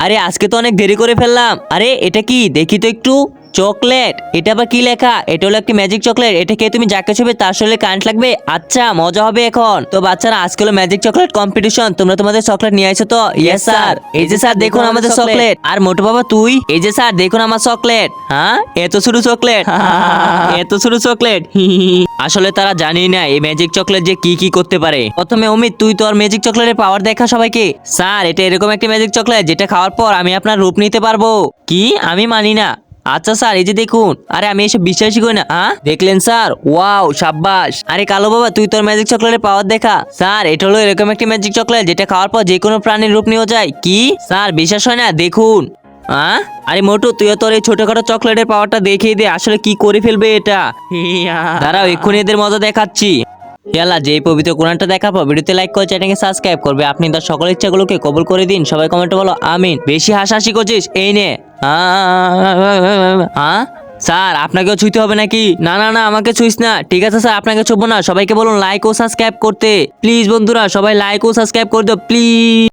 আরে আজকে তো অনেক দেরি করে ফেললাম। আরে এটা কি দেখি তো একটু। চকলেট, এটা আবার কি লেখা? এটা হলো একটি ম্যাজিক চকলেট। এটা খেয়ে তুমি যাকে ছবি তার শরীরে কারেন্ট লাগবে। আচ্ছা, মজা হবে এখন। তো বাচ্চারা, আজকে হলো ম্যাজিক চকলেট কম্পিটিশন। তোমরা তোমাদের চকলেট নিয়ে আইছো তো? Yes sir. এই যে স্যার দেখুন আমাদের চকলেট। আর মোটু বাবা তুই? এই যে স্যার দেখুন আমার চকলেট। হ্যাঁ, এত ছোট চকলেট। এত ছোট চকলেট। আসলে তারা জানি না এই ম্যাজিক চকলেট যে কি কি করতে পারে। প্রথমে অমিত, তুই তোর ম্যাজিক চকলেটের পাওয়ার দেখা সবাইকে। স্যার, এটা এরকম একটা ম্যাজিক চকলেট যেটা খাওয়ার পর আমি আপনার রূপ নিতে পারবো। কি? আমি মানি না। আচ্ছা স্যার, এই যে দেখুন। আরে আমি এসব বিশ্বাসই করি না। দেখলেন স্যার? ওয়াও, সাব্বাস। আরে কালো বাবা, তুই তোর ম্যাজিক চকলেটের পাওয়ার দেখা। স্যার, এটা হলো এরকম একটি ম্যাজিক চকলেট যেটা খাওয়ার পর যে কোনো প্রাণীর রূপ নিয়ে যায়। কি স্যার, বিশ্বাস হয় না? দেখুন। আরে মোটু, তুইও তোর এই ছোটখাটো চকলেটের পাওয়ারটা দেখিয়ে দে আসলে কি করে ফেলবে এটা। দাঁড়াও, এক্ষুনি এদের মজা দেখাচ্ছি। ইয়াল্লা, যে পবিত্র কোরআনটা দেখার পর ভিডিওতে লাইক করে চ্যানেলকে সাবস্ক্রাইব করবে। আপনি তার সকল ইচ্ছাগুলোকে কবুল করে দিন। সবাই কমেন্টে বলো আমিন। বেশি হাসাহাসি করছিস, এই নে। স্যার, আপনাকেও ছুঁইতে হবে নাকি? না না না, আমাকে ছুঁইস না। ঠিক আছে স্যার, আপনাকে ছুঁবো না। সবাইকে বলুন লাইক ও সাবস্ক্রাইব করতে। প্লিজ বন্ধুরা, সবাই লাইক ও সাবস্ক্রাইব করে দাও প্লিজ।